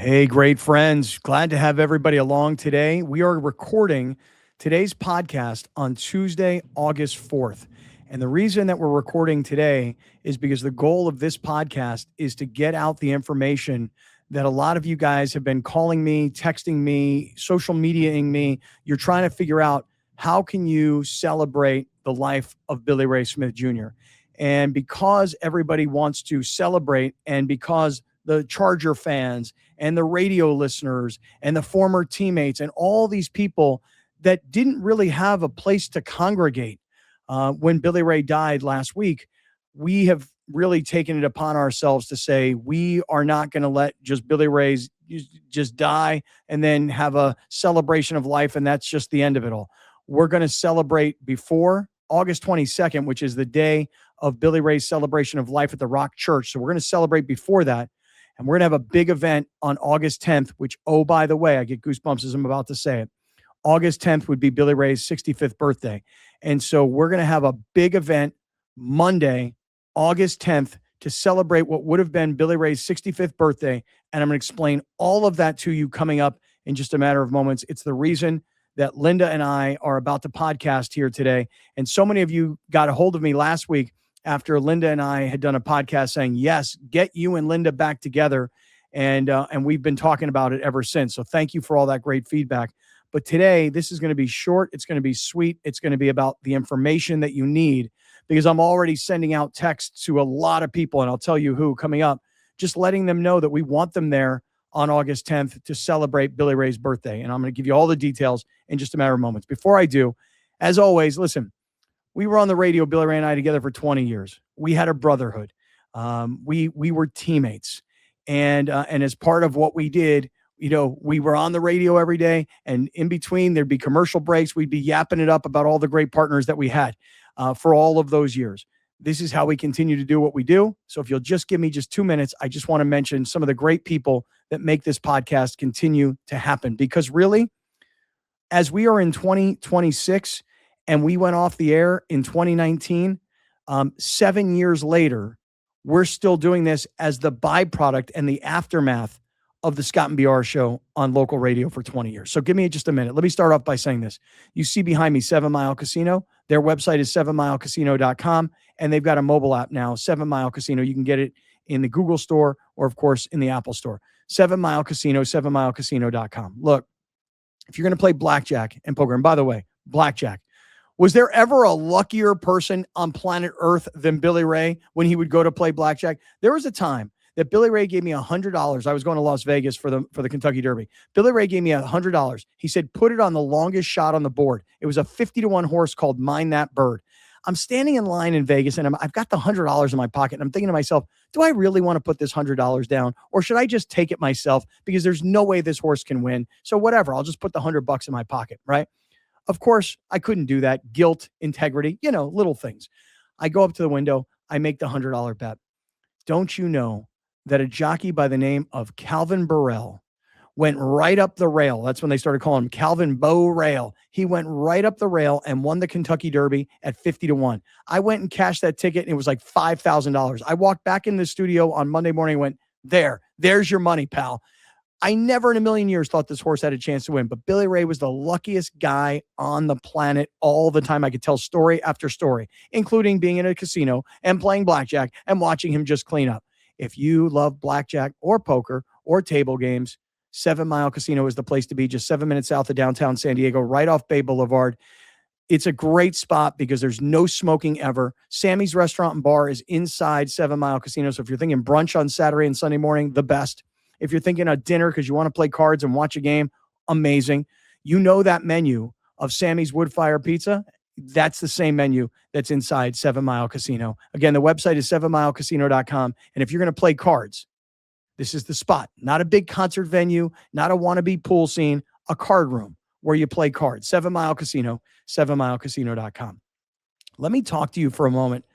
Hey, great friends. Glad to have everybody along today. We are recording today's podcast on Tuesday, August 4th. And the reason that we're recording today is because the goal of this podcast is to get out the information that a lot of you guys have been calling me, texting me, social mediaing me. You're trying to figure out how can you celebrate the life of Billy Ray Smith Jr. And because everybody wants to celebrate, and because the Charger fans and the radio listeners and the former teammates and all these people that didn't really have a place to congregate when Billy Ray died last week, we have really taken it upon ourselves to say we are not going to let just Billy Ray's just die and then have a celebration of life and that's just the end of it all. We're going to celebrate before August 22nd, which is the day of Billy Ray's celebration of life at the Rock Church. So we're going to celebrate before that. And we're going to have a big event on August 10th, which, oh, by the way, I get goosebumps as I'm about to say it. August 10th would be Billy Ray's 65th birthday. And so we're going to have a big event Monday, August 10th, to celebrate what would have been Billy Ray's 65th birthday. And I'm going to explain all of that to you coming up in just a matter of moments. It's the reason that Linda and I are about to podcast here today. And so many of you got a hold of me last week after Linda and I had done a podcast saying, yes, get you and Linda back together. And we've been talking about it ever since. So thank you for all that great feedback. But today, this is going to be short. It's going to be sweet. It's going to be about the information that you need, because I'm already sending out texts to a lot of people, and I'll tell you who coming up, just letting them know that we want them there on August 10th to celebrate Billy Ray's birthday. And I'm going to give you all the details in just a matter of moments. Before I do, as always, listen, we were on the radio, Billy Ray and I, together for 20 years. We had a brotherhood. We were teammates. And as part of what we did, we were on the radio every day. And in between, there'd be commercial breaks. We'd be yapping it up about all the great partners that we had for all of those years. This is how we continue to do what we do. So if you'll just give me just 2 minutes, I just want to mention some of the great people that make this podcast continue to happen. Because really, as we are in 2026, and we went off the air in 2019. 7 years later, we're still doing this as the byproduct and the aftermath of the Scott and BR show on local radio for 20 years. So give me just a minute. Let me start off by saying this. You see behind me 7 Mile Casino. Their website is 7milecasino.com, and they've got a mobile app now, 7 Mile Casino. You can get it in the Google store or, of course, in the Apple store. 7 Mile Casino, 7milecasino.com. Look, if you're going to play blackjack and poker, and by the way, blackjack, was there ever a luckier person on planet Earth than Billy Ray when he would go to play blackjack? There was a time that Billy Ray gave me $100. I was going to Las Vegas for the Kentucky Derby. Billy Ray gave me $100. He said, put it on the longest shot on the board. It was a 50-1 horse called Mind That Bird. I'm standing in line in Vegas, and I've got the $100 in my pocket, and I'm thinking to myself, do I really want to put this $100 down, or should I just take it myself because there's no way this horse can win? So whatever, I'll just put the $100 in my pocket, right? Of course, I couldn't do that. Guilt, integrity, little things. I go up to the window. I make the $100 bet. Don't you know that a jockey by the name of Calvin Burrell went right up the rail? That's when they started calling him Calvin Bow Rail. He went right up the rail and won the Kentucky Derby at 50-1. I went and cashed that ticket, and it was like $5,000. I walked back in the studio on Monday morning and went, there's your money, pal. I never in a million years thought this horse had a chance to win, but Billy Ray was the luckiest guy on the planet all the time. I could tell story after story, including being in a casino and playing blackjack and watching him just clean up. If you love blackjack or poker or table games, 7 Mile Casino is the place to be, just 7 minutes south of downtown San Diego, right off Bay Boulevard. It's a great spot because there's no smoking ever. Sammy's Restaurant and Bar is inside 7 Mile Casino. So if you're thinking brunch on Saturday and Sunday morning, the best. If you're thinking a dinner because you want to play cards and watch a game, amazing. You know that menu of Sammy's Woodfire Pizza? That's the same menu that's inside 7 Mile Casino. Again, the website is 7milecasino.com. And if you're going to play cards, this is the spot. Not a big concert venue, not a wannabe pool scene, a card room where you play cards. 7 Mile Casino, 7milecasino.com. Let me talk to you for a moment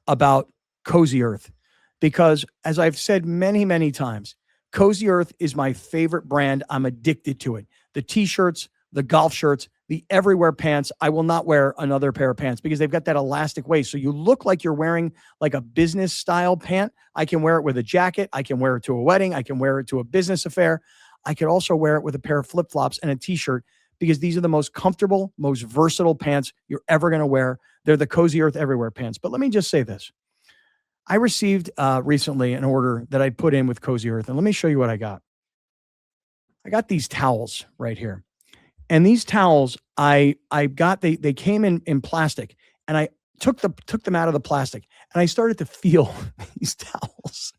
about Cozy Earth, because as I've said many, many times, Cozy Earth is my favorite brand. I'm addicted to it. The t-shirts, the golf shirts, the everywhere pants, I will not wear another pair of pants because they've got that elastic waist. So you look like you're wearing like a business style pant. I can wear it with a jacket. I can wear it to a wedding. I can wear it to a business affair. I could also wear it with a pair of flip-flops and a t-shirt because these are the most comfortable, most versatile pants you're ever going to wear. They're the Cozy Earth Everywhere pants. But let me just say this. I received recently an order that I put in with Cozy Earth, and let me show you what I got. I got these towels right here. And these towels, I got they came in plastic, and I took them out of the plastic, and I started to feel these towels.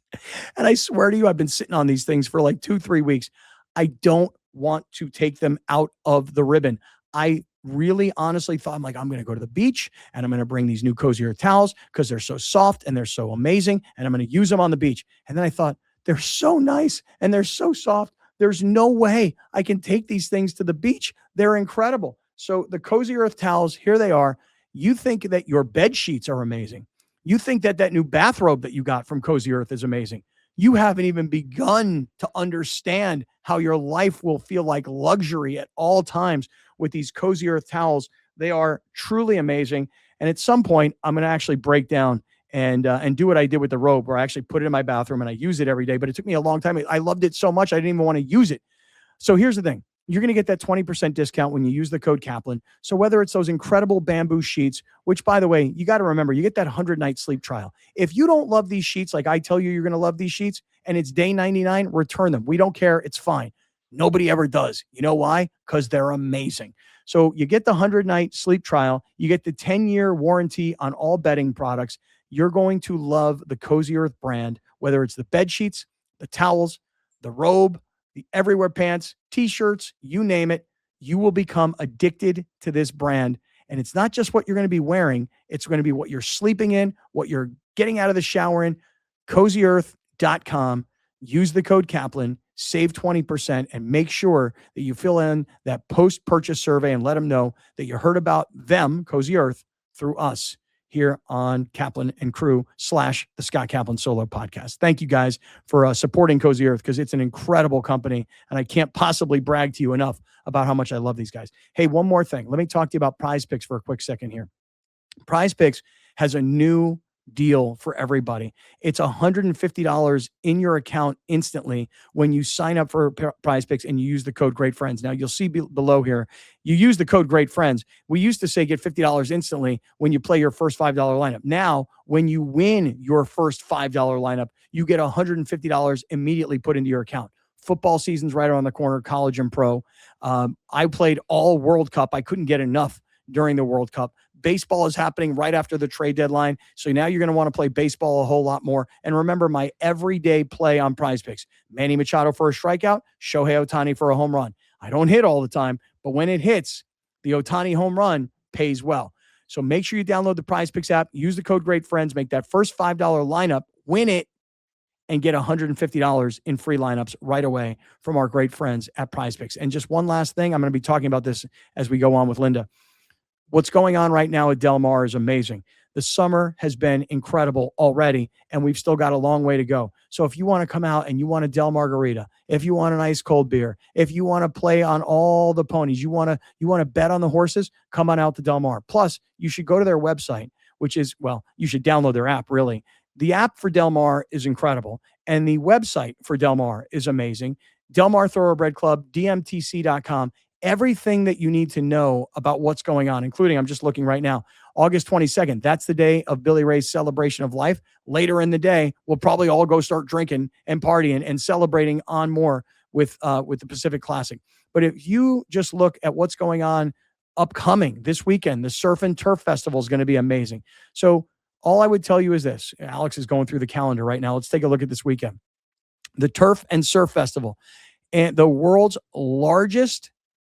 And I swear to you, I've been sitting on these things for like 2-3 weeks. I don't want to take them out of the ribbon. I really honestly thought, I'm like, I'm going to go to the beach and I'm going to bring these new Cozy Earth towels because they're so soft and they're so amazing. And I'm going to use them on the beach. And then I thought, they're so nice and they're so soft. There's no way I can take these things to the beach. They're incredible. So the Cozy Earth towels, here they are. You think that your bed sheets are amazing. You think that that new bathrobe that you got from Cozy Earth is amazing. You haven't even begun to understand how your life will feel like luxury at all times with these Cozy Earth towels. They are truly amazing. And at some point, I'm going to actually break down and do what I did with the robe, where I actually put it in my bathroom and I use it every day. But it took me a long time. I loved it so much, I didn't even want to use it. So here's the thing. You're going to get that 20% discount when you use the code Kaplan. So whether it's those incredible bamboo sheets, which, by the way, you got to remember, you get that 100-night sleep trial. If you don't love these sheets like I tell you you're going to love these sheets, and it's day 99, return them. We don't care. It's fine. Nobody ever does. You know why? Because they're amazing. So you get the 100-night sleep trial. You get the 10-year warranty on all bedding products. You're going to love the Cozy Earth brand, whether it's the bed sheets, the towels, the robe, the everywhere pants, t-shirts, you name it. You will become addicted to this brand. And it's not just what you're going to be wearing. It's going to be what you're sleeping in, what you're getting out of the shower in. CozyEarth.com. Use the code Kaplan, save 20%, and make sure that you fill in that post-purchase survey and let them know that you heard about them, Cozy Earth, through us here on Kaplan and Crew / the Scott Kaplan Solo Podcast. Thank you guys for supporting Cozy Earth, because it's an incredible company, and I can't possibly brag to you enough about how much I love these guys. Hey, one more thing. Let me talk to you about Prize Picks for a quick second here. Prize Picks has a new deal for everybody. It's $150 in your account instantly when you sign up for Prize Picks and you use the code Great Friends. Now, you'll see below here, you use the code Great Friends. We used to say get $50 instantly when you play your first $5 lineup. Now, when you win your first $5 lineup, you get $150 immediately put into your account. Football season's right around the corner, college and pro. I played all World Cup. I couldn't get enough during the World Cup. Baseball is happening right after the trade deadline. So now you're going to want to play baseball a whole lot more. And remember my everyday play on Prize Picks. Manny Machado for a strikeout, Shohei Ohtani for a home run. I don't hit all the time, but when it hits, the Ohtani home run pays well. So make sure you download the Prize Picks app, use the code Great Friends, make that first $5 lineup, win it, and get $150 in free lineups right away from our great friends at Prize Picks. And just one last thing, I'm going to be talking about this as we go on with Linda. What's going on right now at Del Mar is amazing. The summer has been incredible already, and we've still got a long way to go. So if you want to come out and you want a Del Margarita, if you want an ice cold beer, if you want to play on all the ponies, you want to bet on the horses, come on out to Del Mar. Plus, you should go to their website, which is, well, you should download their app, really. The app for Del Mar is incredible, and the website for Del Mar is amazing. Del Mar Thoroughbred Club, DMTC.com. Everything that you need to know about what's going on, including, I'm just looking right now, August 22nd. That's the day of Billy Ray's celebration of life. Later in the day, we'll probably all go start drinking and partying and celebrating on more with the Pacific Classic. But if you just look at what's going on upcoming this weekend, the Surf and Turf Festival is going to be amazing. So all I would tell you is this. Alex is going through the calendar right now. Let's take a look at this weekend. The Turf and Surf Festival, and the world's largest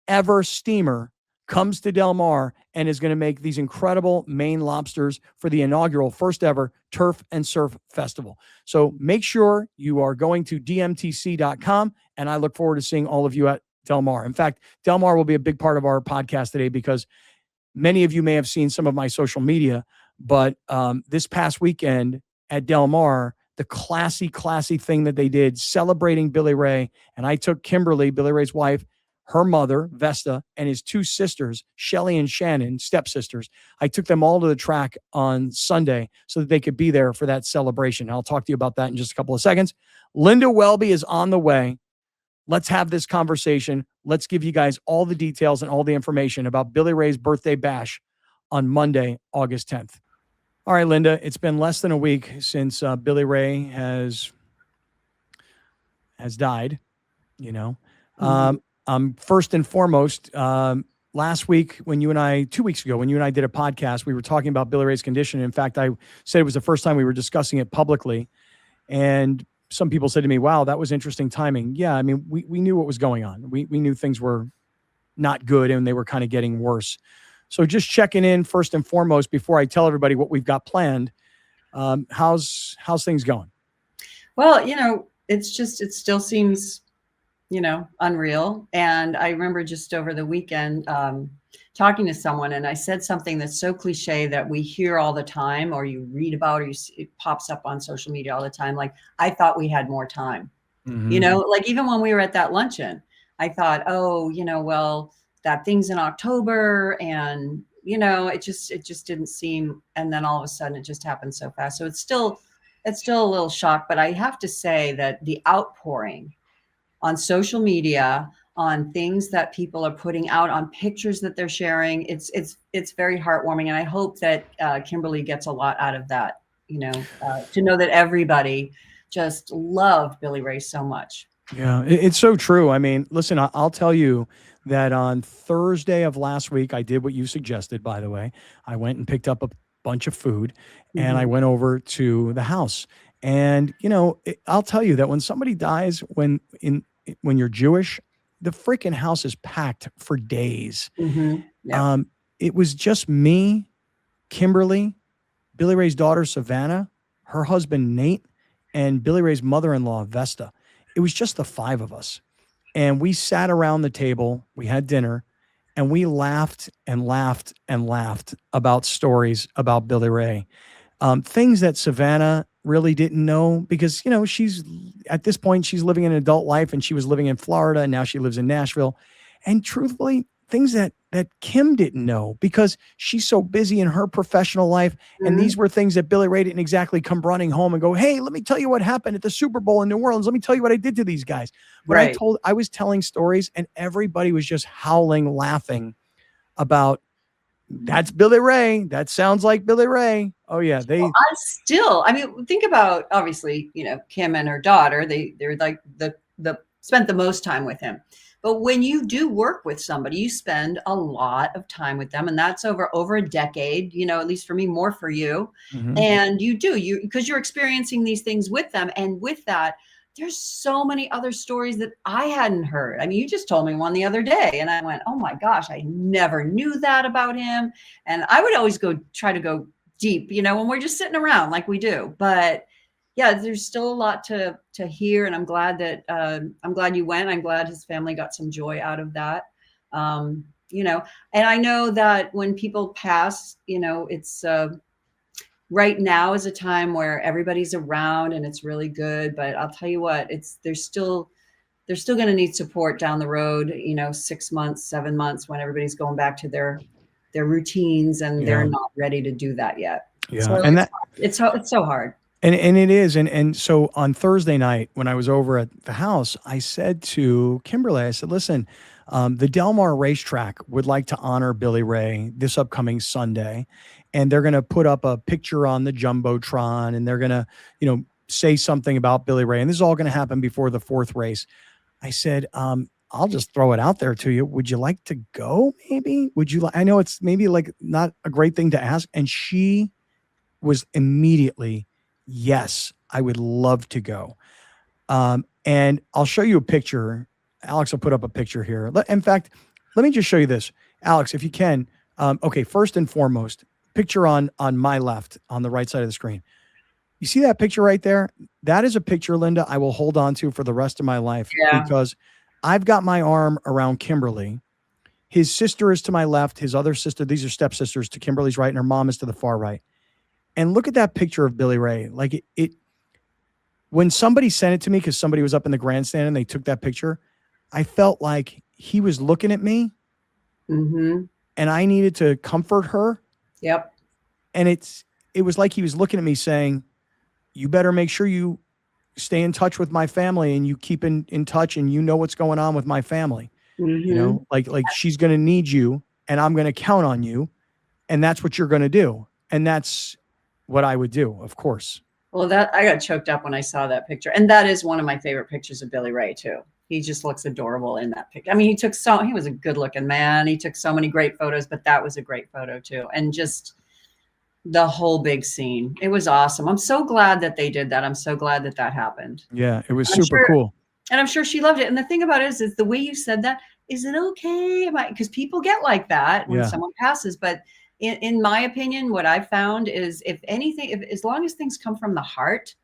ever steamer comes to Del Mar and is going to make these incredible Maine lobsters for the inaugural first ever Turf and Surf Festival. So make sure you are going to DMTC.com, and I look forward to seeing all of you at Del Mar. In fact, Del Mar will be a big part of our podcast today because many of you may have seen some of my social media, but this past weekend at Del Mar, the classy thing that they did celebrating Billy Ray, and I took Kimberly, Billy Ray's wife, her mother, Vesta, and his two sisters, Shelly and Shannon, stepsisters. I took them all to the track on Sunday so that they could be there for that celebration. I'll talk to you about that in just a couple of seconds. Linda Welby is on the way. Let's have this conversation. Let's give you guys all the details and all the information about Billy Ray's birthday bash on Monday, August 10th. All right, Linda, it's been less than a week since Billy Ray has died, you know. First and foremost, last week when you and I, 2 weeks ago, when you and I did a podcast, we were talking about Billy Ray's condition. In fact, I said it was the first time we were discussing it publicly. And some people said to me, wow, that was interesting timing. Yeah, I mean, we knew what was going on. We knew things were not good and they were kind of getting worse. So just checking in first and foremost before I tell everybody what we've got planned. How's things going? Well, it still seems, unreal. And I remember just over the weekend talking to someone, and I said something that's so cliche that we hear all the time, or you read about, or it pops up on social media all the time. Like, I thought we had more time, like even when we were at that luncheon, I thought, oh, well, that thing's in October, and, it just didn't seem. And then all of a sudden it just happened so fast. So it's still a little shock, but I have to say that the outpouring on social media, on things that people are putting out, on pictures that they're sharing, it's very heartwarming. And I hope that Kimberly gets a lot out of that, to know that everybody just loved Billy Ray so much. Yeah, it's so true. I mean, listen, I'll tell you that on Thursday of last week, I did what you suggested, by the way. I went and picked up a bunch of food and I went over to the house. And, I'll tell you that when somebody dies, when you're Jewish, the freaking house is packed for days. Yeah. It was just me, Kimberly, Billy Ray's daughter, Savannah, her husband, Nate, and Billy Ray's mother-in-law, Vesta. It was just the five of us. And we sat around the table, we had dinner, and we laughed and laughed and laughed about stories about Billy Ray. Things that Savannah really didn't know because, she's at this point, she's living an adult life and she was living in Florida and now she lives in Nashville. And truthfully, things that Kim didn't know because she's so busy in her professional life. And these were things that Billy Ray didn't exactly come running home and go, hey, let me tell you what happened at the Super Bowl in New Orleans. Let me tell you what I did to these guys. But right. I was telling stories and everybody was just howling, laughing about that's Billy Ray. That sounds like Billy Ray. Oh yeah. I mean, think about, obviously, Kim and her daughter, they're like the spent the most time with him. But when you do work with somebody, you spend a lot of time with them, and that's over a decade, at least for me, more for you. And because you're experiencing these things with them. And with that, there's so many other stories that I hadn't heard. I mean, you just told me one the other day and I went, oh my gosh, I never knew that about him. And I would always try to go deep, when we're just sitting around like we do. But yeah, there's still a lot to hear. And I'm glad you went. I'm glad his family got some joy out of that. And I know that when people pass, it's, right now is a time where everybody's around and it's really good. But I'll tell you what, they're still going to need support down the road, 6 months, 7 months, when everybody's going back to their routines and they're not ready to do that yet. Yeah. So and it's so hard. And it is. And so on Thursday night, when I was over at the house, I said to Kimberly, I said, listen, the Del Mar racetrack would like to honor Billy Ray this upcoming Sunday. And they're going to put up a picture on the Jumbotron and they're going to, say something about Billy Ray. And this is all going to happen before the fourth race. I said, I'll just throw it out there to you. Would you like to go? Maybe? I know it's maybe like not a great thing to ask. And she was immediately, yes, I would love to go. And I'll show you a picture. Alex will put up a picture here. In fact, let me just show you this. Alex, if you can. Okay, first and foremost, picture on my left, on the right side of the screen. You see that picture right there? That is a picture, Linda, I will hold on to for the rest of my life because I've got my arm around Kimberly. His sister is to my left. His other sister, these are stepsisters, to Kimberly's right, and her mom is to the far right. And look at that picture of Billy Ray. Like it when somebody sent it to me, because somebody was up in the grandstand and they took that picture, I felt like he was looking at me Mm-hmm. and I needed to comfort her. Yep. And it was like he was looking at me saying, you better make sure you stay in touch with my family and you keep in touch and you know what's going on with my family. Mm-hmm. Like she's going to need you and I'm going to count on you. And that's what you're going to do. And that's what I would do, of course. Well, that I got choked up when I saw that picture. And that is one of my favorite pictures of Billy Ray too. He just looks adorable in that picture. I mean, he was a good looking man. He took so many great photos, but that was a great photo too. And just the whole big scene. It was awesome. I'm so glad that they did that. I'm so glad that that happened. Yeah, it was I'm super sure, cool. and I'm sure she loved it. And the thing about it is the way you said that, is it okay? Because people get like that when Yeah. someone passes. But in my opinion, what I've found is if anything, as long as things come from the heart,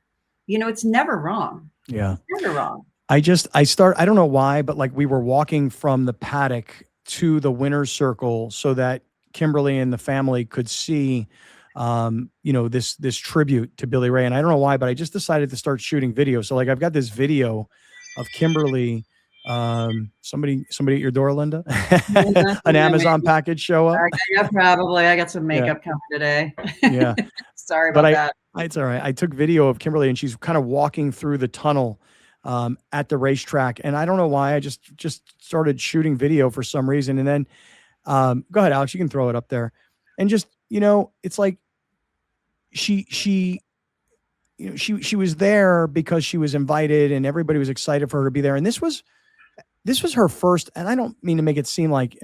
it's never wrong. Yeah. It's never wrong. I don't know why, but like we were walking from the paddock to the winner's circle so that Kimberly and the family could see, this tribute to Billy Ray. And I don't know why, but I just decided to start shooting video. So like I've got this video of Kimberly, somebody at your door, Linda, an Amazon package show up. Yeah, probably. I got some Yeah. makeup coming today. Yeah. Sorry about that. It's all right. I took video of Kimberly and she's kind of walking through the tunnel at the racetrack. And I don't know why I just started shooting video for some reason. And then go ahead, Alex, you can throw it up there. And just, it's like she was there because she was invited and everybody was excited for her to be there. And this was her first, and I don't mean to make it seem like,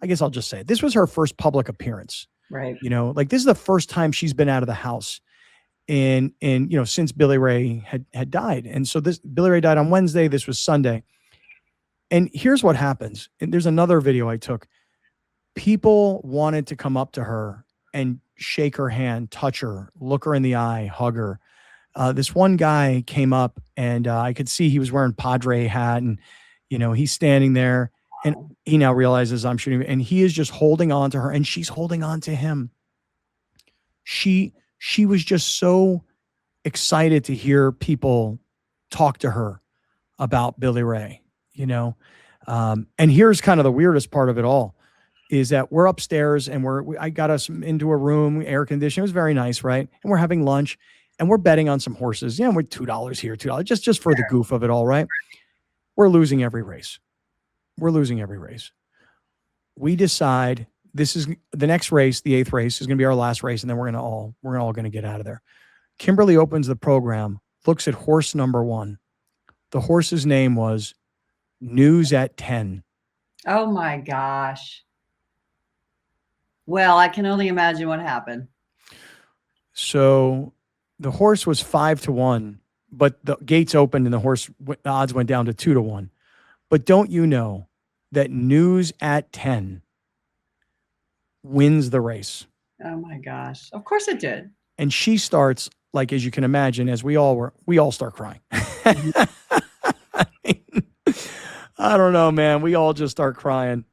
I guess I'll just say it. This was her first public appearance. Right. Like this is the first time she's been out of the house and since Billy Ray had died. And so Billy Ray died on Wednesday. This was Sunday. And here's what happens. And there's another video I took. People wanted to come up to her and shake her hand, touch her, look her in the eye, hug her. This one guy came up and I could see he was wearing Padre hat and, he's standing there and he now realizes I'm shooting and he is just holding on to her and she's holding on to him. She was just so excited to hear people talk to her about Billy Ray, and here's kind of the weirdest part of it all is that we're upstairs and I got us into a room, air conditioning. It was very nice, right? And we're having lunch and we're betting on some horses. Yeah, we're $2 here, $2 just for the goof of it all, right? We're losing every race. We decide this is the next race, the 8th race is going to be our last race, and then we're all going to get out of there. Kimberly opens the program, looks at horse number 1. The horse's name was News at 10. Oh my gosh. Well, I can only imagine what happened. So the horse was 5-1, but the gates opened and the odds went down to 2-1. But don't you know that News at 10 wins the race? Oh my gosh. Of course it did. And she starts, like, as you can imagine, as we all start crying. I don't know, man. We all just start crying,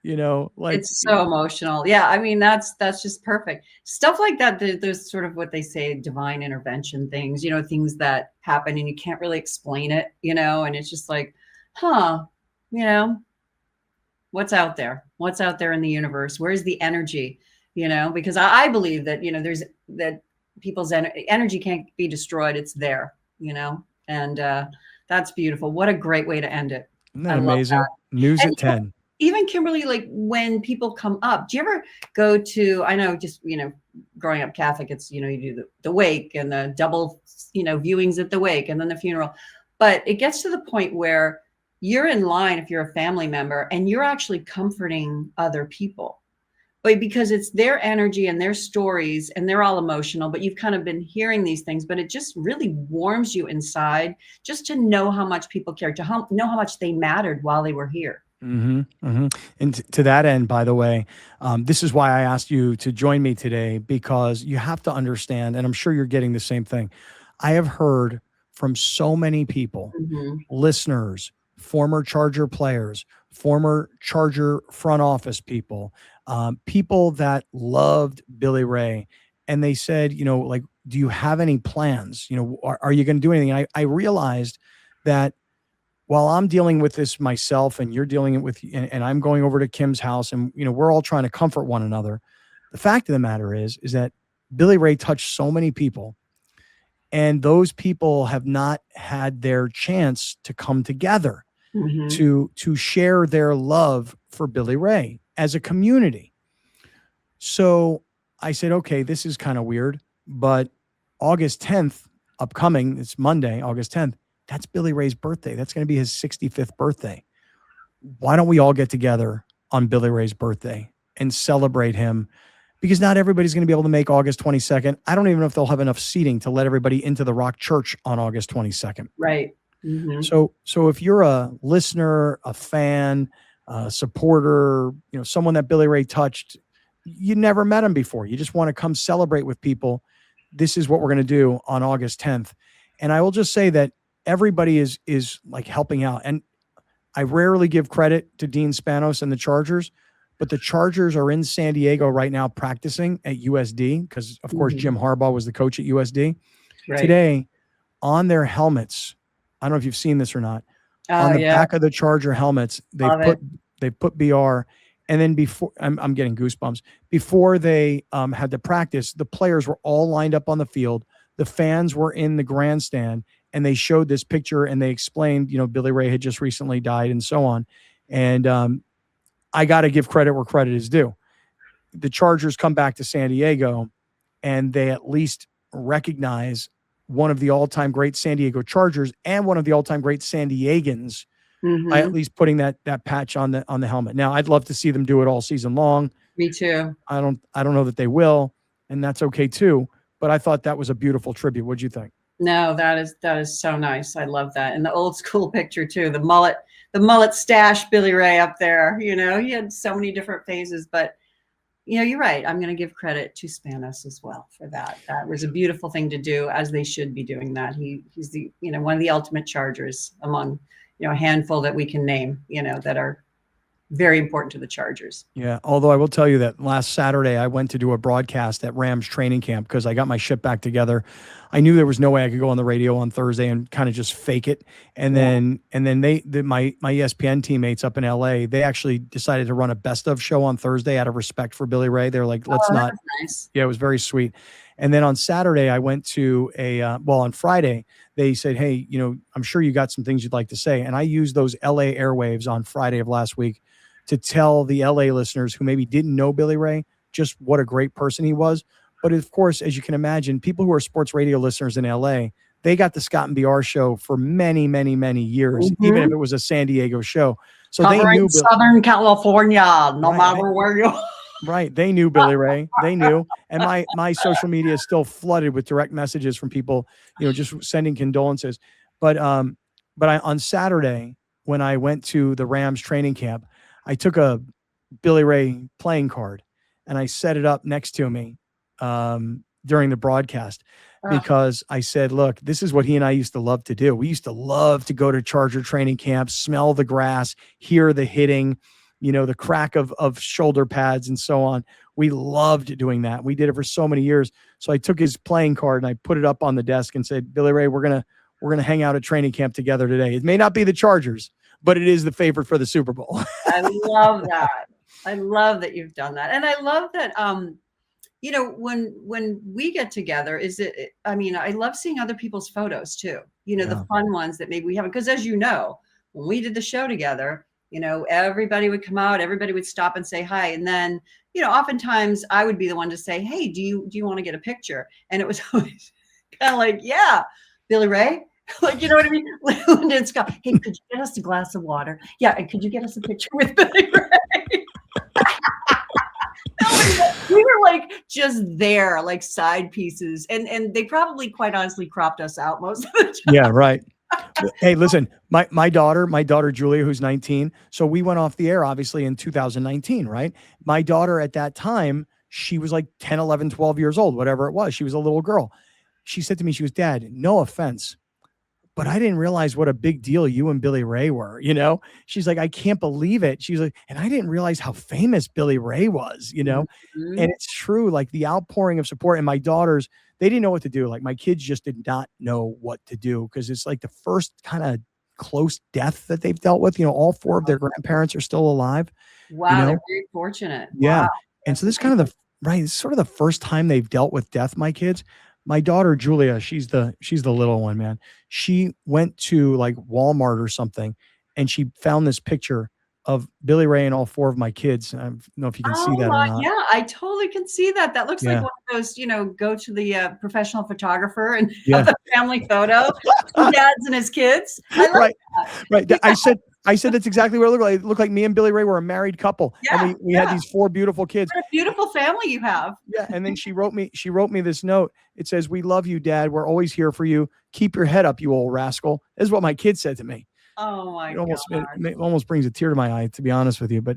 like it's so emotional. Yeah. I mean, that's just perfect. Stuff like that. There's sort of what they say, divine intervention things, things that happen and you can't really explain it, and it's just like, what's out there? What's out there in the universe? Where's the energy? Because I believe that, there's that people's energy can't be destroyed. It's there, and that's beautiful. What a great way to end it. Isn't that amazing? News at 10. Even Kimberly, like when people come up, do you ever go to, I know just, growing up Catholic, it's, you do the wake and the double, viewings at the wake and then the funeral. But it gets to the point where you're in line if you're a family member and you're actually comforting other people. But because it's their energy and their stories and they're all emotional, but you've kind of been hearing these things, but it just really warms you inside just to know how much people care, to know how much they mattered while they were here. Mm-hmm, mm-hmm. And to that end, by the way, this is why I asked you to join me today, because you have to understand, and I'm sure you're getting the same thing. I have heard from so many people, listeners, former Charger players, former Charger front office people, people that loved Billy Ray. And they said, like, do you have any plans? Are you going to do anything? And I realized that while I'm dealing with this myself and you're dealing it with, and I'm going over to Kim's house and, we're all trying to comfort one another. The fact of the matter is that Billy Ray touched so many people, and those people have not had their chance to come together to share their love for Billy Ray as a community. So I said, okay, this is kind of weird, but August 10th, upcoming, it's Monday, August 10th, that's Billy Ray's birthday. That's going to be his 65th birthday. Why don't we all get together on Billy Ray's birthday and celebrate him? Because not everybody's going to be able to make August 22nd. I don't even know if they'll have enough seating to let everybody into the Rock Church on August 22nd. Right. So if you're a listener, a fan, a supporter, someone that Billy Ray touched, you never met him before, you just want to come celebrate with people, this is what we're going to do on August 10th. And I will just say that everybody is like helping out. And I rarely give credit to Dean Spanos and the Chargers, but the Chargers are in San Diego right now practicing at USD because, of course, Jim Harbaugh was the coach at USD. Right. Today, on their helmets, I don't know if you've seen this or not, on the back of the Charger helmets, they put BR. And then before, I'm getting goosebumps. Before they had the practice, the players were all lined up on the field. The fans were in the grandstand, and they showed this picture and they explained, Billy Ray had just recently died and so on. And I got to give credit where credit is due. The Chargers come back to San Diego and they at least recognize one of the all-time great San Diego Chargers and one of the all-time great San Diegans by at least putting that patch on the helmet. Now, I'd love to see them do it all season long. Me too. I don't know that they will, and that's okay too. But I thought that was a beautiful tribute. What'd you think? No, that is so nice. I love that. And the old school picture too, the mullet stash Billy Ray up there. He had so many different phases, but you're right. I'm going to give credit to Spanos as well for that. That was a beautiful thing to do, as they should be doing that. He's the, one of the ultimate Chargers among, a handful that we can name, that are very important to the Chargers. Yeah. Although I will tell you that last Saturday I went to do a broadcast at Rams training camp because I got my shit back together. I knew there was no way I could go on the radio on Thursday and kind of just fake it. And then my ESPN teammates up in LA, they actually decided to run a best of show on Thursday out of respect for Billy Ray. They're like, let's not. Nice. Yeah, it was very sweet. And then on Saturday I went to on Friday, they said, hey, I'm sure you got some things you'd like to say. And I used those LA airwaves on Friday of last week to tell the LA listeners who maybe didn't know Billy Ray just what a great person he was. But of course, as you can imagine, people who are sports radio listeners in LA, they got the Scott and BR show for many, many, many years, even if it was a San Diego show. So covering they knew Southern California, no matter where you are. Right. They knew Billy Ray. They knew. And my social media is still flooded with direct messages from people, just sending condolences. But on Saturday, when I went to the Rams training camp, I took a Billy Ray playing card and I set it up next to me during the broadcast because I said, look, this is what he and I used to love to do. We used to love to go to Charger training camp, smell the grass, hear the hitting, the crack of shoulder pads and so on. We loved doing that. We did it for so many years. So I took his playing card and I put it up on the desk and said, Billy Ray, we're going to hang out at training camp together today. It may not be the Chargers, but it is the favorite for the Super Bowl. I love that. I love that you've done that. And I love that, when we get together, I love seeing other people's photos too, the fun ones that maybe we haven't, because as when we did the show together, everybody would come out, everybody would stop and say hi. And then, oftentimes I would be the one to say, hey, do you want to get a picture? And it was always kind of like, yeah, Billy Ray. Like, you know what I mean? Linda and Scott, hey, could you get us a glass of water? Yeah, and could you get us a picture with Billy Ray? We were like just there, like side pieces. And they probably quite honestly cropped us out most of the time. Yeah, right. Hey, listen, my daughter Julia, who's 19. So we went off the air, obviously, in 2019, right? My daughter at that time, she was like 10, 11, 12 years old, whatever it was. She was a little girl. She said to me, she was, Dad, no offense, but I didn't realize what a big deal you and Billy Ray were, She's like, I can't believe it. She's like, and I didn't realize how famous Billy Ray was, And it's true, like the outpouring of support. And my daughters, they didn't know what to do. Like my kids just did not know what to do because it's like the first kind of close death that they've dealt with. All four of their grandparents are still alive. Wow, they're very fortunate. Yeah. Wow, And so that's this is kind of the right. It's sort of the first time they've dealt with death. My kids, my daughter Julia, she's the little one, man. She went to like Walmart or something, and she found this picture of Billy Ray and all four of my kids. I don't know if you can see Oh that or my, not. yeah, I totally can see that. That looks like Yeah. one of those, go to the professional photographer and have Yeah. the family photo, two dads and his kids. I love Right. that. Right. Yeah, I said that's exactly what it looked like. It looked like me and Billy Ray were a married couple, and yeah, we had yeah. these four beautiful kids. What a beautiful family you have. Yeah, and then she wrote me this note. It says, "We love you, Dad. We're always here for you. Keep your head up, you old rascal." This is what my kid said to me. Oh my It God. almost brings a tear to my eye, to be honest with you. But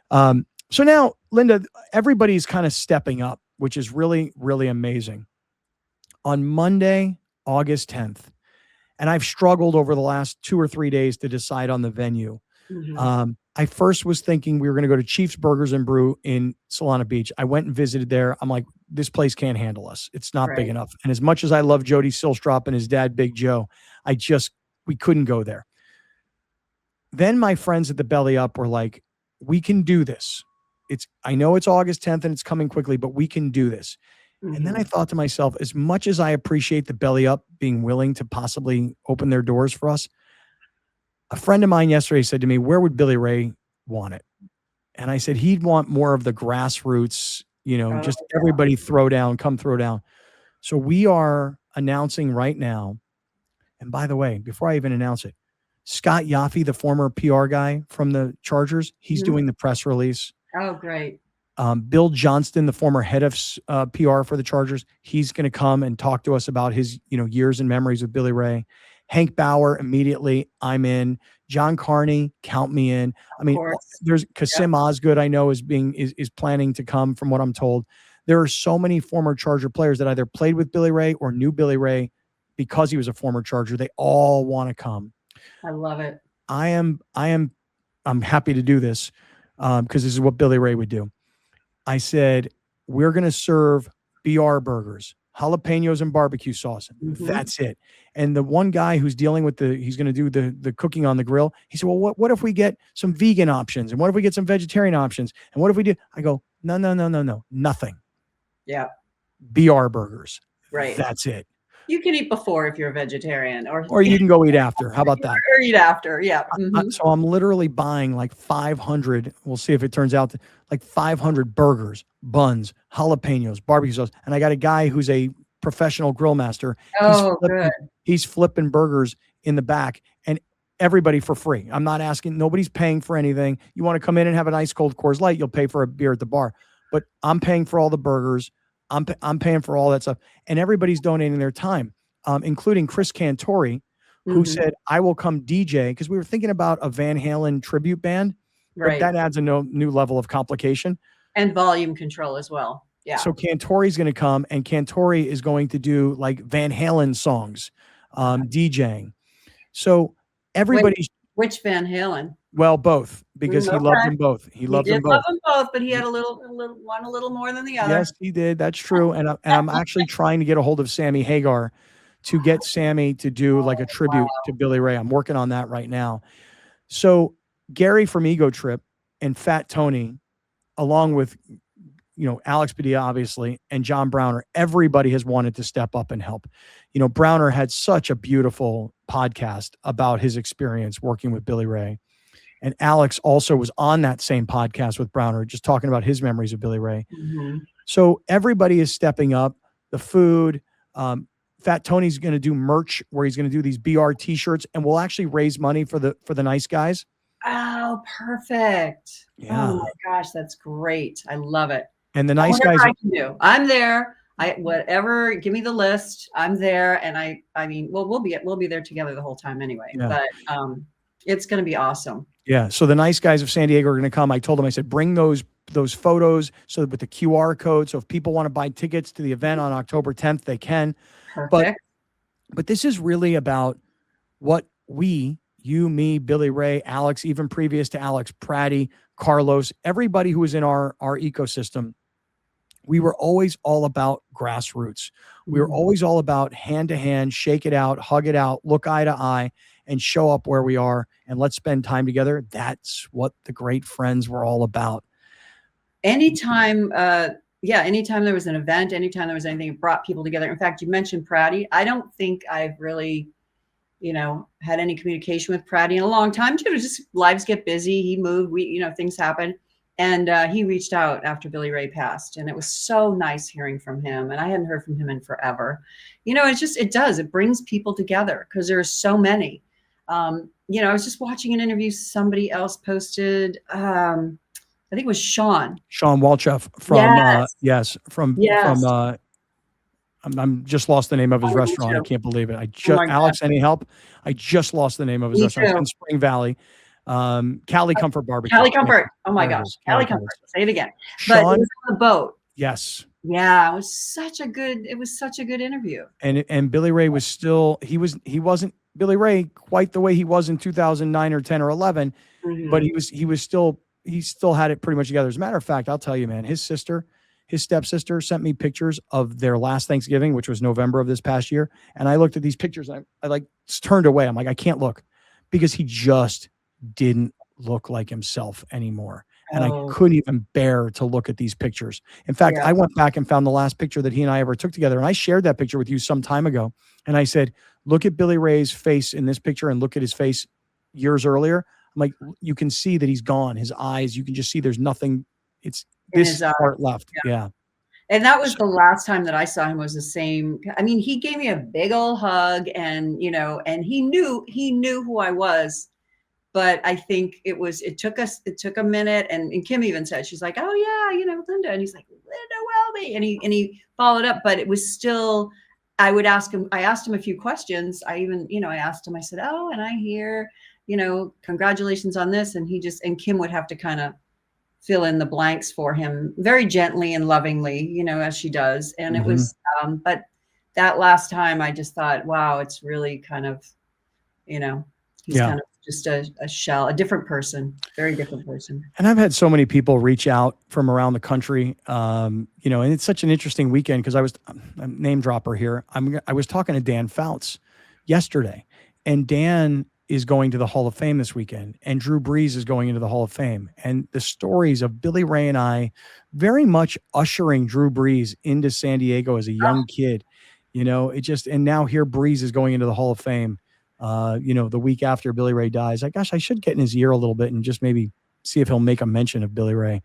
so now, Linda, everybody's kind of stepping up, which is really, really amazing. On Monday, August 10th, and I've struggled over the last 2 or 3 days to decide on the venue. I first was thinking we were going to go to Chief's Burgers and Brew in Solana Beach. I went and visited there. I'm like, this place can't handle us. It's not big Right. enough. And as much as I love Jody Silstrop and his dad, Big Joe, we couldn't go there. Then my friends at the Belly Up were like, we can do this. I know it's August 10th and it's coming quickly, but we can do this. And then I thought to myself, as much as I appreciate the Belly Up being willing to possibly open their doors for us, a friend of mine yesterday said to me, where would Billy Ray want it? And I said, he'd want more of the grassroots, just everybody come throw down. So we are announcing right now. And by the way, before I even announce it, Scott Yaffe, the former PR guy from the Chargers, he's doing the press release. Oh, great. Bill Johnston, the former head of PR for the Chargers, he's going to come and talk to us about his, years and memories with Billy Ray. Hank Bauer, immediately, I'm in. John Carney, count me in. I mean, there's Kasim Osgood, I know is planning to come, from what I'm told. There are so many former Charger players that either played with Billy Ray or knew Billy Ray because he was a former Charger. They all want to come. I love it. I'm happy to do this because this is what Billy Ray would do. I said, we're going to serve BR burgers, jalapenos and barbecue sauce. That's it. And the one guy who's dealing with he's going to do the cooking on the grill. He said, well, what if we get some vegan options? And what if we get some vegetarian options? And what if we do? I go, no, nothing. Yeah. BR burgers. Right. That's it. You can eat before if you're a vegetarian, or you can go eat after. How about that? Or eat after. Yeah. So I'm literally buying like 500. We'll see if it turns out like 500 burgers, buns, jalapenos, barbecue sauce. And I got a guy who's a professional grill master. Oh, good. He's flipping burgers in the back, and everybody for free. I'm not asking. Nobody's paying for anything. You want to come in and have an ice cold Coors Light, you'll pay for a beer at the bar. But I'm paying for all the burgers. I'm paying for all that stuff, and everybody's donating their time, including Chris Cantori, who said, I will come DJ, because we were thinking about a Van Halen tribute band, but that adds a new level of complication. And volume control as well. Yeah. So Cantori's going to come, and Cantori is going to do like Van Halen songs, DJing. So everybody's... Which Van Halen? Well, both, because he loved them both. He loved them both. Love them both, but he had a little more than the other. Yes, he did. That's true. And I'm actually trying to get a hold of Sammy Hagar to get Sammy to do like a tribute to Billy Ray. I'm working on that right now. So Gary from Ego Trip and Fat Tony, along with, Alex Padilla, obviously, and John Browner, everybody has wanted to step up and help. Browner had such a beautiful podcast about his experience working with Billy Ray. And Alex also was on that same podcast with Browner, just talking about his memories of Billy Ray. So everybody is stepping up. The food, Fat Tony's going to do merch where he's going to do these BR t-shirts, and we'll actually raise money for the nice guys. Oh, perfect. Yeah. Oh my gosh, that's great. I love it. And the nice guys. I can do. I'm there. Whatever. Give me the list. I'm there. And I mean, well, we'll be there together the whole time anyway. Yeah. But it's going to be awesome. Yeah. So the nice guys of San Diego are going to come. I told them, I said, bring those photos with the QR code. So if people want to buy tickets to the event on October 10th, they can. Perfect. But this is really about what you, me, Billy Ray, Alex, even previous to Alex, Pratty, Carlos, everybody who is in our ecosystem we were always all about grassroots. We were always all about hand to hand, shake it out, hug it out, look eye to eye, and show up where we are and let's spend time together. That's what the great friends were all about. Anytime, anytime there was an event, anytime there was anything that brought people together. In fact, you mentioned Pratty. I don't think I've really, had any communication with Pratty in a long time. Just lives get busy. He moved, things happen. And he reached out after Billy Ray passed, and it was so nice hearing from him. And I hadn't heard from him in forever. It brings people together because there's so many. I was just watching an interview somebody else posted. I think it was Sean Walchef from I'm just lost the name of his restaurant. I can't believe it. Alex, any help? I just lost the name of his restaurant. It's in Spring Valley. Cali Comfort Barbecue. Cali Comfort. Oh my gosh. Cali Comfort. Say it again. But it was on the boat. Yes. Yeah, it was such a good interview. And Billy Ray was still, he wasn't Billy Ray quite the way he was in 2009 or 10 or 11, but he still had it pretty much together. As a matter of fact, I'll tell you, man, his stepsister sent me pictures of their last Thanksgiving, which was November of this past year. And I looked at these pictures and I like turned away. I'm like, I can't look because he just didn't look like himself anymore. And I couldn't even bear to look at these pictures. In fact, I went back and found the last picture that he and I ever took together. And I shared that picture with you some time ago. And I said, look at Billy Ray's face in this picture and look at his face years earlier. I'm like, you can see that he's gone. His eyes, you can just see there's nothing. It's this part left. Yeah. And that was the last time that I saw him was the same. I mean, he gave me a big old hug and, and he knew who I was. But I think it took a minute. And Kim even said, she's like, oh yeah, Linda. And he's like, Linda Welby. And he followed up, but it was still, I asked him a few questions. I asked him, I said, oh, and I hear, congratulations on this. And Kim would have to kind of fill in the blanks for him very gently and lovingly, as she does. And it was, but that last time I just thought, wow, it's really kind of, he's kind of just a shell, a different person, very different person. And I've had so many people reach out from around the country, and it's such an interesting weekend because I'm a name dropper here. I was talking to Dan Fouts yesterday, and Dan is going to the Hall of Fame this weekend, and Drew Brees is going into the Hall of Fame. And the stories of Billy Ray and I very much ushering Drew Brees into San Diego as a young kid, and now here Brees is going into the Hall of Fame. The week after Billy Ray dies, I should get in his ear a little bit and just maybe see if he'll make a mention of Billy Ray.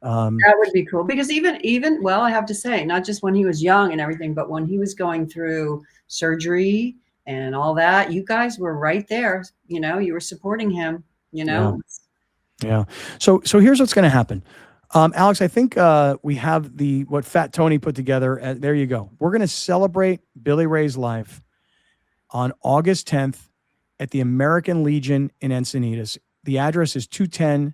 That would be cool because even, well, I have to say, not just when he was young and everything, but when he was going through surgery and all that, you guys were right there. You were supporting him, Yeah. So here's what's going to happen. Alex, I think we have what Fat Tony put together. There you go. We're going to celebrate Billy Ray's life on August 10th at the American Legion in Encinitas. The address is 210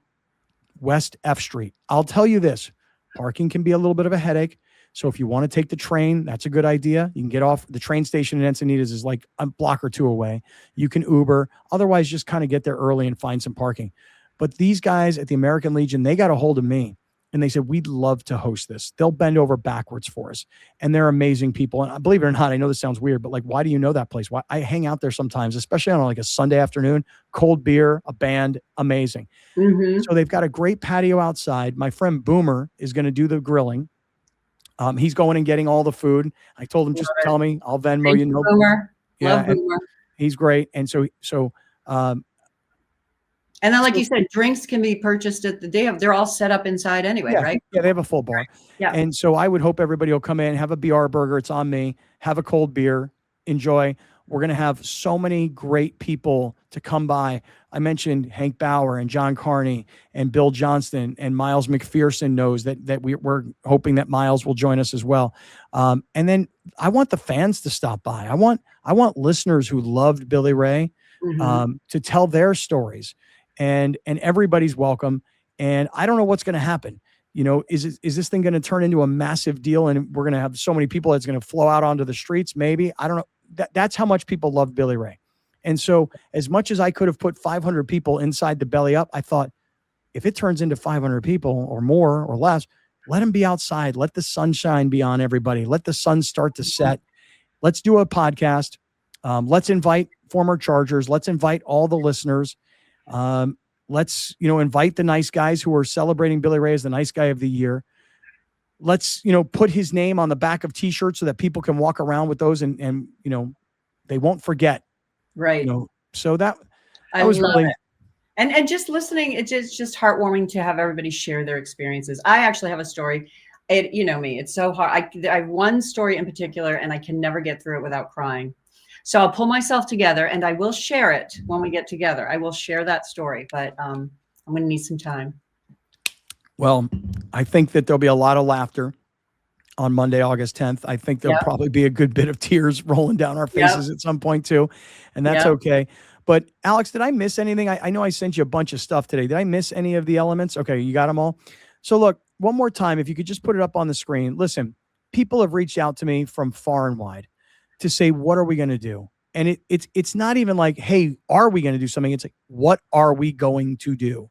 West F Street. I'll tell you this, parking can be a little bit of a headache. So if you want to take the train, that's a good idea. You can get off the train station in Encinitas is like a block or two away. You can Uber. Otherwise, just kind of get there early and find some parking. But these guys at the American Legion, they got a hold of me. And they said, we'd love to host this. They'll bend over backwards for us. And they're amazing people. And believe it or not, I know this sounds weird, but why do you know that place? Why I hang out there sometimes, especially on a Sunday afternoon, cold beer, a band, amazing. So they've got a great patio outside. My friend Boomer is going to do the grilling. He's going and getting all the food. I told him, just tell me, I'll Venmo you. Boomer. Love Boomer. He's great. And so, and then, like you said, drinks can be purchased at they're all set up inside anyway, right? Yeah, they have a full bar. Right. Yeah. And so I would hope everybody will come in, have a BR burger. It's on me. Have a cold beer. Enjoy. We're going to have so many great people to come by. I mentioned Hank Bauer and John Carney and Bill Johnston and Miles McPherson knows that we're hoping that Miles will join us as well. And then I want the fans to stop by. I want listeners who loved Billy Ray to tell their stories. And everybody's welcome. And I don't know what's going to happen. Is this thing going to turn into a massive deal and we're going to have so many people that's going to flow out onto the streets? Maybe. I don't know. That's how much people love Billy Ray. And so as much as I could have put 500 people inside the Belly Up, I thought if it turns into 500 people or more or less, Let them be outside. Let the sunshine be on everybody. Let the sun start to set. Let's do a podcast. Let's invite former Chargers. Let's invite all the listeners. Let's, invite the nice guys who are celebrating Billy Ray as the nice guy of the year. Let's, put his name on the back of t-shirts so that people can walk around with those and they won't forget. Right. So that I was love really it. And just listening, it's just heartwarming to have everybody share their experiences. I actually have a story. You know me, it's so hard. I have one story in particular, and I can never get through it without crying. So I'll pull myself together, and I will share it when we get together. I will share that story, but I'm going to need some time. Well, I think that there'll be a lot of laughter on Monday, August 10th. I think there'll probably be a good bit of tears rolling down our faces at some point too, and that's okay. But Alex, did I miss anything? I know I sent you a bunch of stuff today. Did I miss any of the elements? Okay, you got them all. So look, one more time, if you could just put it up on the screen. Listen, people have reached out to me from far and wide to say, what are we going to do? And it's not even like, hey, are we going to do something? It's like, what are we going to do?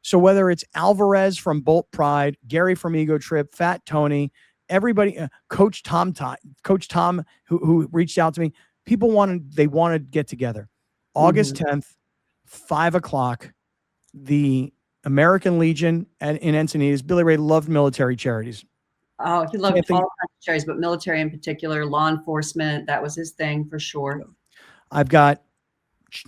So whether it's Alvarez from Bolt Pride, Gary from Ego Trip, Fat Tony, everybody, Coach Tom, who reached out to me, people want to get together. August 10th, 5:00, the American Legion in Encinitas. Billy Ray loved military charities. Oh, he loved all kinds of charities, but military in particular, law enforcement, that was his thing for sure. I've got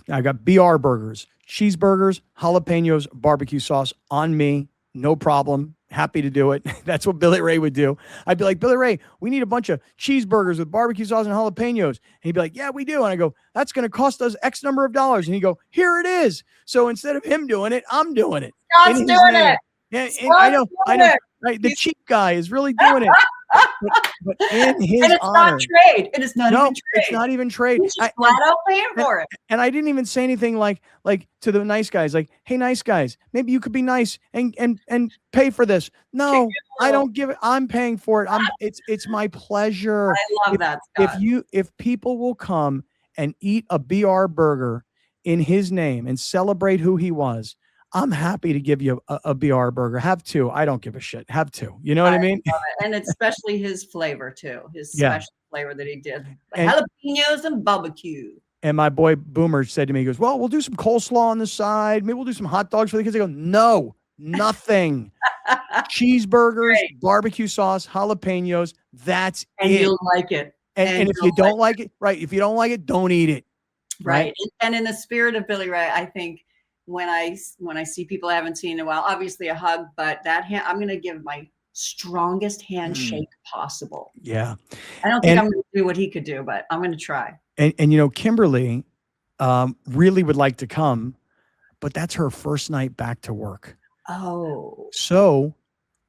BR burgers, cheeseburgers, jalapenos, barbecue sauce on me. No problem. Happy to do it. That's what Billy Ray would do. I'd be like, Billy Ray, we need a bunch of cheeseburgers with barbecue sauce and jalapenos. And he'd be like, yeah, we do. And I go, that's going to cost us X number of dollars. And he'd go, here it is. So instead of him doing it, I'm doing it. Scott's doing it. Yeah, and I know. Right, the cheap guy is really doing it. But in his and it's honor, not trade. It is not even trade. It's not even trade. He's just flat out paying for it. And I didn't even say anything like to the nice guys, like, hey, nice guys, maybe you could be nice and pay for this. No, I don't give it. I'm paying for it. It's my pleasure. I love that, Scott. If people will come and eat a BR burger in his name and celebrate who he was, I'm happy to give you a BR burger. Have two. I don't give a shit. Have two. You know what I mean? Love it. And especially his flavor too. His special flavor that he did. Jalapenos and barbecue. And my boy Boomer said to me, he goes, well, we'll do some coleslaw on the side. Maybe we'll do some hot dogs for the kids. I go, no, nothing. Cheeseburgers, barbecue sauce, jalapenos. That's and it. You'll like it. And if you don't like it, right. If you don't like it, don't eat it. Right. And in the spirit of Billy Ray, I think, when I see people I haven't seen in a while, obviously a hug, but I'm going to give my strongest handshake possible. Yeah. I don't think I'm going to do what he could do, but I'm going to try. And Kimberly really would like to come, but that's her first night back to work. Oh. So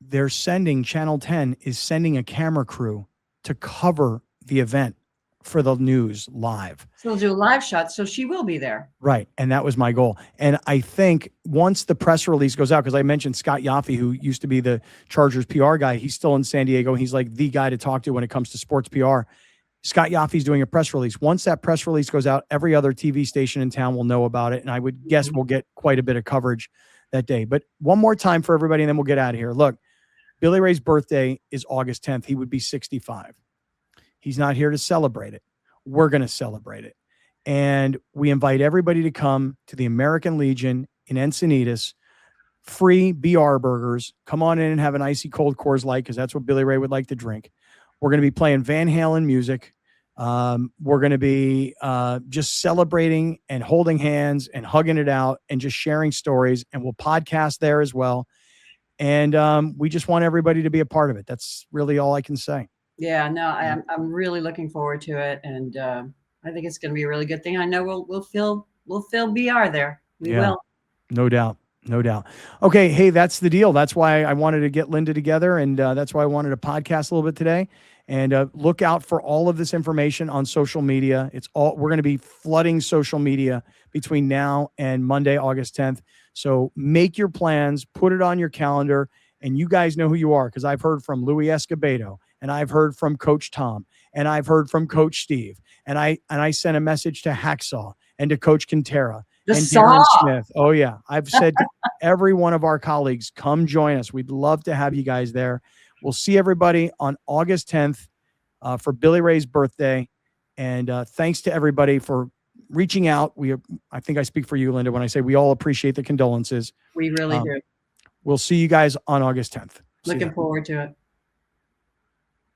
Channel 10 is sending a camera crew to cover the event for the news live. So they'll do a live shot, so she will be there. Right. And that was my goal. And I think once the press release goes out, because I mentioned Scott Yaffe, who used to be the Chargers PR guy, he's still in San Diego. He's like the guy to talk to when it comes to sports PR. Scott Yaffe's doing a press release. Once that press release goes out, every other TV station in town will know about it. And I would guess we'll get quite a bit of coverage that day. But one more time for everybody, and then we'll get out of here. Look, Billy Ray's birthday is August 10th. He would be 65. He's not here to celebrate it. We're going to celebrate it. And we invite everybody to come to the American Legion in Encinitas. Free BR burgers. Come on in and have an icy cold Coors Light, because that's what Billy Ray would like to drink. We're going to be playing Van Halen music. We're going to be just celebrating and holding hands and hugging it out and just sharing stories. And we'll podcast there as well. And we just want everybody to be a part of it. That's really all I can say. Yeah, no, I'm really looking forward to it, and I think it's going to be a really good thing. I know we'll feel BR there. We will. No doubt. Okay, hey, that's the deal. That's why I wanted to get Linda together, and that's why I wanted to podcast a little bit today. And look out for all of this information on social media. We're going to be flooding social media between now and Monday, August 10th. So make your plans, put it on your calendar, and you guys know who you are, because I've heard from Louis Escobedo, and I've heard from Coach Tom, and I've heard from Coach Steve, and I sent a message to Hacksaw and to Coach Quintera The and saw. Darren Smith. Oh, yeah. I've said to every one of our colleagues, come join us. We'd love to have you guys there. We'll see everybody on August 10th for Billy Ray's birthday. And thanks to everybody for reaching out. I think I speak for you, Linda, when I say we all appreciate the condolences. We really do. We'll see you guys on August 10th. See ya. Looking forward to it.